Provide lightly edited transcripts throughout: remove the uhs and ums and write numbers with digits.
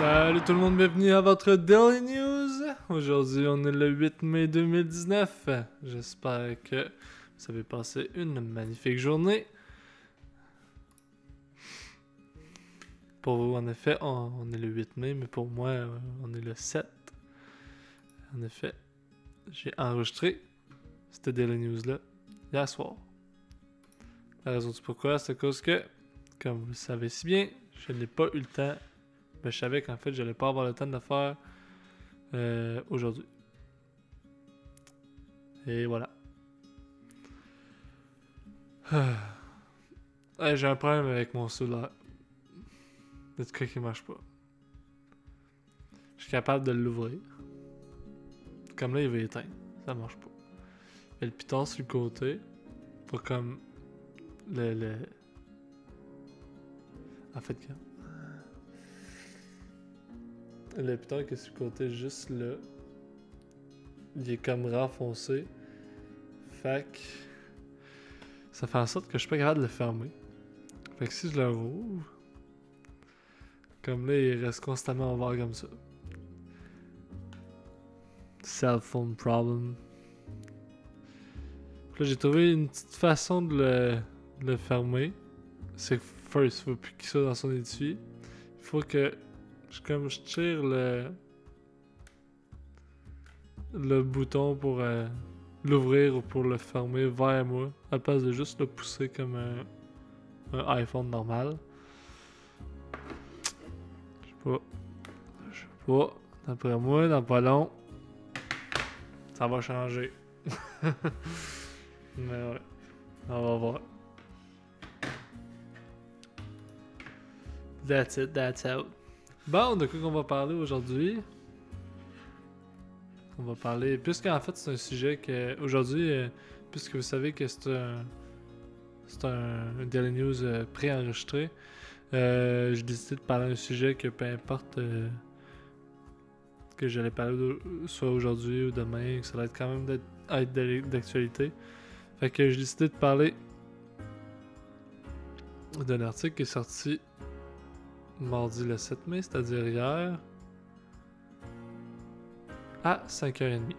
Salut tout le monde, bienvenue à votre Daily News. Aujourd'hui, on est le 8 mai 2019. J'espère que vous avez passé une magnifique journée. Pour vous, en effet, on est le 8 mai, mais pour moi, on est le 7. En effet, j'ai enregistré cette Daily News-là hier soir. La raison du pourquoi, c'est à cause que, comme vous le savez si bien, je n'ai pas eu le temps. Ben, je savais qu'en fait, je n'allais pas avoir le temps de le faire aujourd'hui. Et voilà. J'ai un problème avec mon cellulaire. Le truc qui marche pas. Je suis capable de l'ouvrir. Comme là, il va éteindre. Ça marche pas. Et le piton sur le côté. Pas comme le... En fait, quand... Le piton qui est sur le côté, juste là. Il est comme renfoncé. Fait que... Ça fait en sorte que je suis pas capable de le fermer. Fait que si je le rouvre... Comme là, il reste constamment ouvert comme ça. Cell phone problem. Puis là, j'ai trouvé une petite façon de le fermer. C'est que first, il faut plus qu'il soit dans son étui. Il faut que je tire le bouton pour l'ouvrir ou pour le fermer vers moi, à la place de juste le pousser comme un iPhone normal. Je sais pas. D'après moi, dans pas long, ça va changer. Mais ouais, on va voir. That's it, that's out. Bon, de quoi qu'on va parler aujourd'hui? On va parler... Puisqu'en fait, c'est un sujet que... Aujourd'hui, puisque vous savez que c'est un Daily News préenregistré, j'ai décidé de parler d'un sujet que peu importe que j'allais parler soit aujourd'hui ou demain, que ça va être quand même être d'actualité. Fait que j'ai décidé de parler d'un article qui est sorti mardi le 7 mai, c'est-à-dire hier, à 5h30.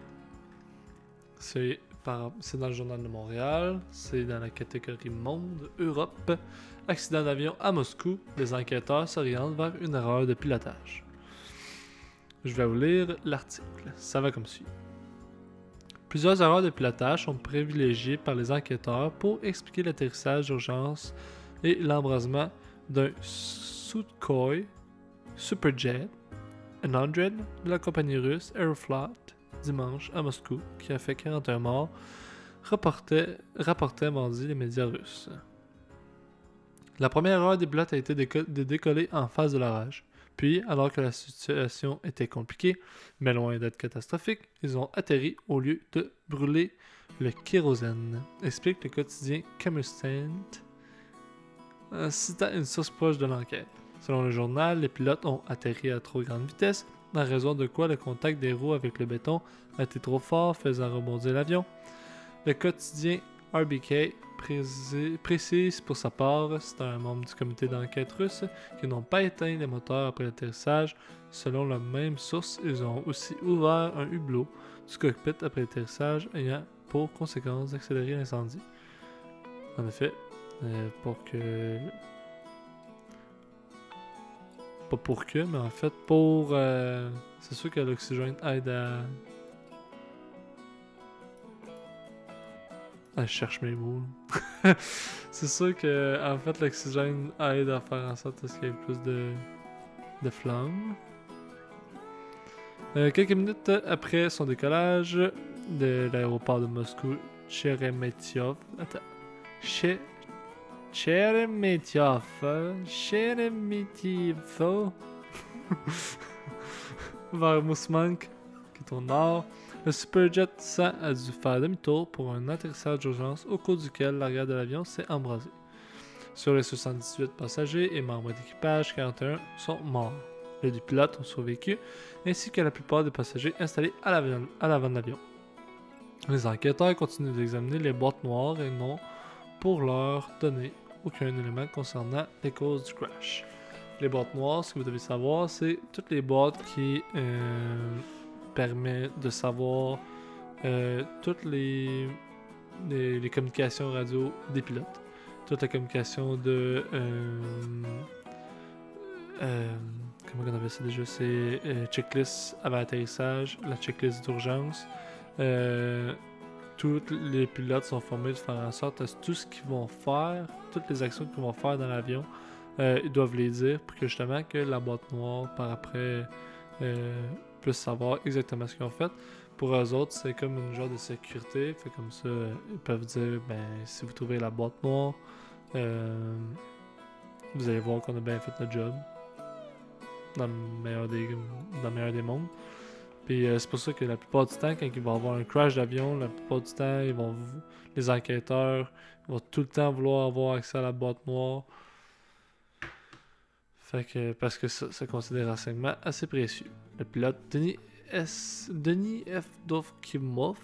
C'est dans le Journal de Montréal, c'est dans la catégorie Monde, Europe. Accident d'avion à Moscou, les enquêteurs s'orientent vers une erreur de pilotage. Je vais vous lire l'article, ça va comme suit. Plusieurs erreurs de pilotage sont privilégiées par les enquêteurs pour expliquer l'atterrissage d'urgence et l'embrasement d'un Sukhoi Superjet 100 de la compagnie russe Aeroflot dimanche à Moscou, qui a fait 41 morts, rapportaient mardi les médias russes. La première erreur des pilotes a été de décoller en face de l'orage. Puis, alors que la situation était compliquée, mais loin d'être catastrophique, ils ont atterri au lieu de brûler le kérosène, explique le quotidien Kommersant, citant une source proche de l'enquête. Selon le journal, les pilotes ont atterri à trop grande vitesse, en raison de quoi le contact des roues avec le béton a été trop fort, faisant rebondir l'avion. Le quotidien RBK précise pour sa part, c'est un membre du comité d'enquête russe, qu'ils n'ont pas éteint les moteurs après l'atterrissage. Selon la même source, ils ont aussi ouvert un hublot du cockpit après l'atterrissage, ayant pour conséquence d'accélérer l'incendie. En effet, mais en fait pour... c'est sûr que l'oxygène aide à... Je cherche mes mots. C'est sûr que en fait l'oxygène aide à faire en sorte qu'il y ait plus de flammes. Quelques minutes après son décollage de l'aéroport de Moscou, Sheremetyevo vers Mousmansk, qui est au nord, le Superjet 100 a dû faire demi-tour pour un atterrissage d'urgence au cours duquel l'arrière de l'avion s'est embrasé. Sur les 78 passagers et membres d'équipage, 41 sont morts. Les 2 pilotes ont survécu, ainsi que la plupart des passagers installés à l'avant de l'avion. Les enquêteurs continuent d'examiner les boîtes noires et n'ont, pour l'heure, donné aucun élément concernant les causes du crash. Les boîtes noires, ce que vous devez savoir, c'est toutes les boîtes qui permettent de savoir toutes les communications radio des pilotes. Toute la communication de... comment on appelle ça déjà? C'est checklist avant atterrissage, la checklist d'urgence. Tous les pilotes sont formés de faire en sorte que tout ce qu'ils vont faire, toutes les actions qu'ils vont faire dans l'avion, ils doivent les dire pour que justement que la boîte noire par après puisse savoir exactement ce qu'ils ont fait. Pour eux autres, c'est comme une genre de sécurité. Fait comme ça, ils peuvent dire, ben, si vous trouvez la boîte noire, vous allez voir qu'on a bien fait notre job. Dans le meilleur des mondes. Puis c'est pour ça que la plupart du temps, quand il va y avoir un crash d'avion, la plupart du temps, les enquêteurs vont tout le temps vouloir avoir accès à la boîte noire. Fait que, parce que ça considère un renseignement assez précieux. Le pilote Denis F. Dovkimov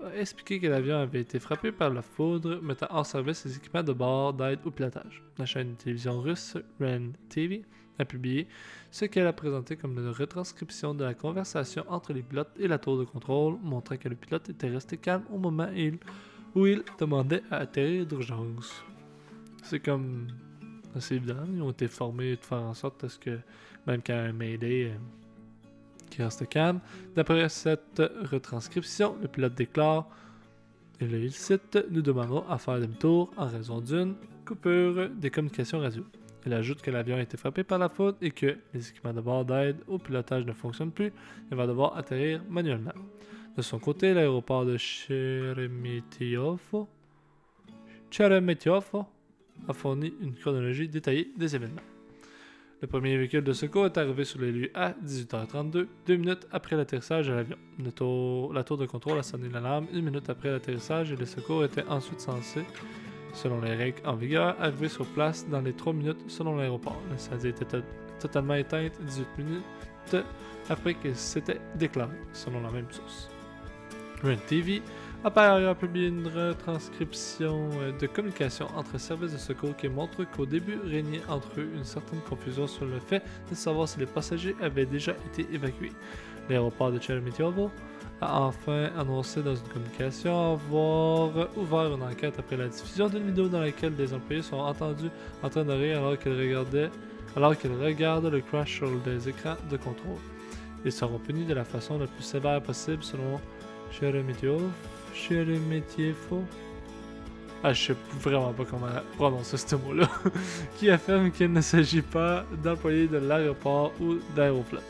a expliqué que l'avion avait été frappé par la foudre, mettant hors service ses équipements de bord d'aide au pilotage. La chaîne de télévision russe REN TV a publié ce qu'elle a présenté comme une retranscription de la conversation entre les pilotes et la tour de contrôle, montrant que le pilote était resté calme au moment où il demandait à atterrir d'urgence. C'est comme... C'est évident, ils ont été formés de faire en sorte à ce que, même quand un Mayday qui reste calme, d'après cette retranscription, le pilote déclare, et là il cite, nous demanderons à faire demi-tour en raison d'une coupure des communications radio. Il ajoute que l'avion a été frappé par la foudre et que les équipements de bord d'aide au pilotage ne fonctionnent plus et va devoir atterrir manuellement. De son côté, l'aéroport de Sheremetyevo a fourni une chronologie détaillée des événements. Le premier véhicule de secours est arrivé sur les lieux à 18h32, 2 minutes après l'atterrissage de l'avion. La tour de contrôle a sonné l'alarme 1 minute après l'atterrissage et les secours étaient ensuite censés, selon les règles en vigueur, arriver sur place dans les 3 minutes selon l'aéroport. L'incendie était totalement éteinte 18 minutes après qu'il s'était déclaré, selon la même source. REN TV a par ailleurs publié une retranscription de communication entre services de secours qui montre qu'au début régnait entre eux une certaine confusion sur le fait de savoir si les passagers avaient déjà été évacués. L'aéroport de Sheremetyevo a enfin annoncé dans une communication avoir ouvert une enquête après la diffusion d'une vidéo dans laquelle des employés sont entendus en train de rire alors qu'ils regardent le crash sur les écrans de contrôle. Ils seront punis de la façon la plus sévère possible selon Sheremetyevo. Je sais vraiment pas comment prononcer ce mot-là. Qui affirme qu'il ne s'agit pas d'employés de l'aéroport ou d'Aeroflot.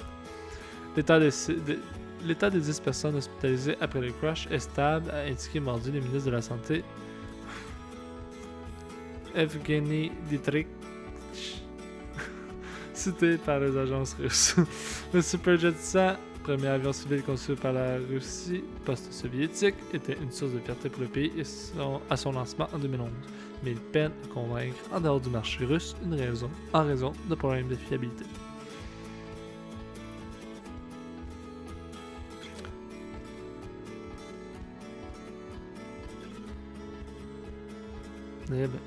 L'état des 10 personnes hospitalisées après le crash est stable, a indiqué mardi le ministre de la Santé Evgeny Dietrich, cité par les agences russes. Le Superjet 100, premier avion civil conçu par la Russie post-soviétique, était une source de fierté pour le pays à son lancement en 2011. Mais il peine à convaincre, en dehors du marché russe, en raison de problèmes de fiabilité. Eh ben.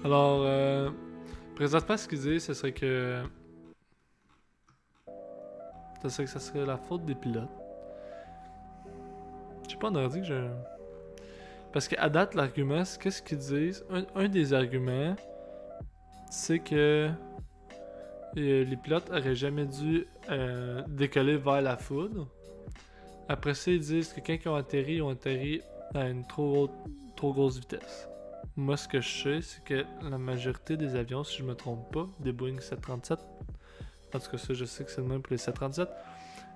Alors, présentement, ce qu'ils disent, ce serait que ça serait la faute des pilotes. Je sais pas, on aurait dit que je... Parce qu'à date, l'argument, qu'est-ce qu'ils disent? Un des arguments, c'est que les pilotes auraient jamais dû décoller vers la foudre. Après ça, ils disent que quand ils ont atterri à une trop grosse vitesse. Moi, ce que je sais, c'est que la majorité des avions, si je me trompe pas, des Boeing 737, en tout cas ça, je sais que c'est le même pour les 737,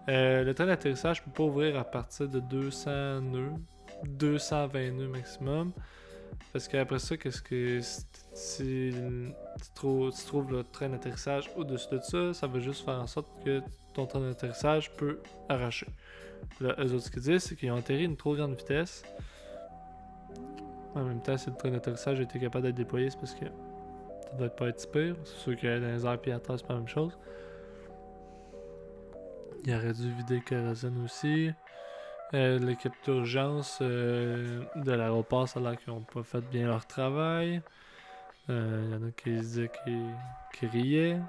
le train d'atterrissage peut pas ouvrir à partir de 200 nœuds, 220 nœuds maximum, parce qu'après ça, si tu trouves le train d'atterrissage au-dessus de ça, ça va juste faire en sorte que ton train d'atterrissage peut arracher. Là, eux autres, ce qu'ils disent, c'est qu'ils ont atterri à une trop grande vitesse. En même temps, si le train d'atterrissage a été capable d'être déployé, c'est parce que ça doit pas être si pire. C'est sûr que dans les airs et à terre, c'est pas la même chose. Il aurait dû vider le kérosène aussi. L'équipe d'urgence de l'aéroport, ça a l'air qu'ils n'ont pas fait bien leur travail. Il y en a qui disaient qu'ils riaient.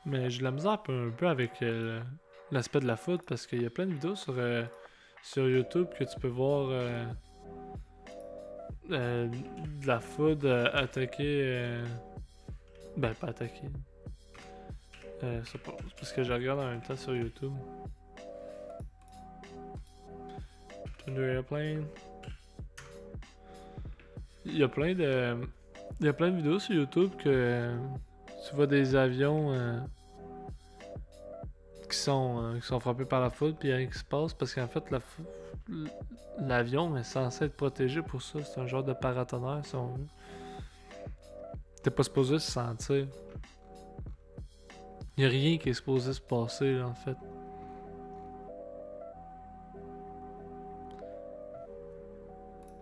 Mais j'ai de la misère un peu avec l'aspect de la foot parce qu'il y a plein de vidéos sur YouTube que tu peux voir de la foot attaquer. Ben, pas attaquer. C'est parce que je regarde en même temps sur YouTube. Thunder Airplane. Il y a plein de vidéos sur YouTube que tu vois des avions qui sont frappés par la foudre puis rien qui se passe parce qu'en fait l'avion est censé être protégé pour ça. C'est un genre de paratonnerre si on veut. T'es pas supposé se sentir. Y a rien qui est supposé se passer là, en fait.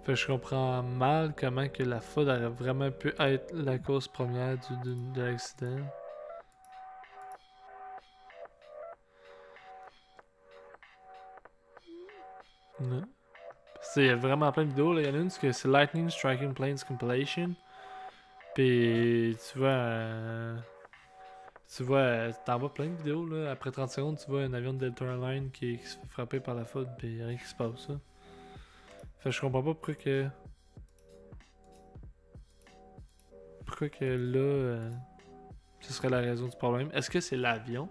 Fait que je comprends mal comment que la foudre aurait vraiment pu être la cause première de l'accident. Non. Il y a vraiment plein de vidéos. Il y en a une, c'est Lightning Striking Planes Compilation. Puis t'en vois plein de vidéos. Là. Après 30 secondes, tu vois un avion de Delta Airlines qui se fait frapper par la foudre. Puis y a rien qui se passe. Ça. Fait que je comprends pas pourquoi que là, ce serait la raison du problème. Est-ce que c'est l'avion?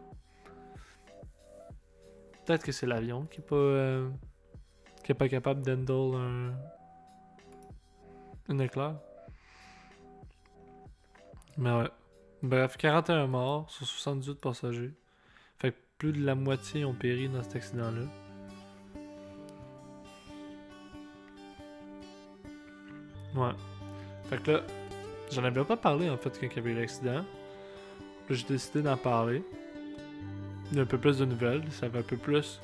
Peut-être que c'est l'avion qui est pas capable d'handle un éclair. Mais ouais. Bref, 41 morts sur 78 passagers. Fait que plus de la moitié ont péri dans cet accident-là. Ouais. Fait que là, j'en avais pas parlé en fait quand il y avait eu l'accident. Là, j'ai décidé d'en parler. Il y a un peu plus de nouvelles, ça va un peu plus.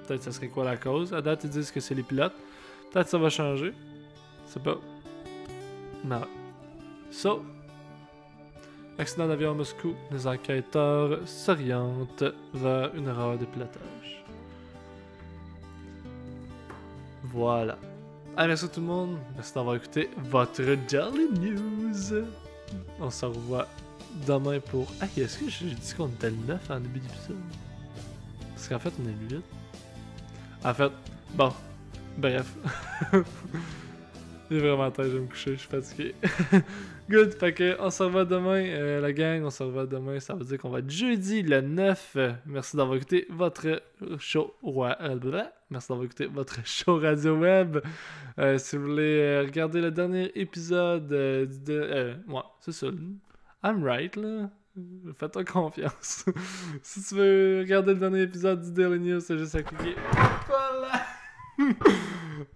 Peut-être ça serait quoi la cause. À date, ils disent que c'est les pilotes. Peut-être ça va changer. C'est pas. Non. So. Accident d'avion à Moscou. Les enquêteurs s'orientent vers une erreur de pilotage. Voilà. Allez, merci tout le monde. Merci d'avoir écouté votre Daily News. On se revoit demain pour... Ah, est-ce que j'ai dit qu'on était le 9 en début d'épisode? Parce qu'en fait, on est le 8. En fait, bon. Bref. J'ai vraiment tard, je vais me coucher, je suis fatigué. Good, fait que on se revoit demain, la gang, on se revoit demain, ça veut dire qu'on va être jeudi le 9. Merci d'avoir écouté votre show Merci d'avoir écouté votre show radio web. Si vous voulez regarder le dernier épisode ouais, c'est ça. I'm right, là. Fais-toi confiance. Si tu veux regarder le dernier épisode du Daily News, c'est juste à cliquer. Voilà!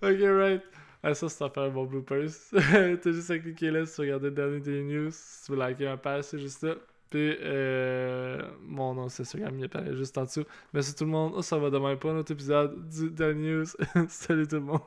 Ok, right. Ah, ça, c'est un bon bloopers. T'as juste à cliquer là si tu veux regarder le dernier Daily News. Si tu veux liker ma page, c'est juste ça. Puis, mon nom, c'est Instagram, il apparaît juste en dessous. Merci tout le monde. On se revoit demain pour un autre épisode du Daily News. Salut tout le monde.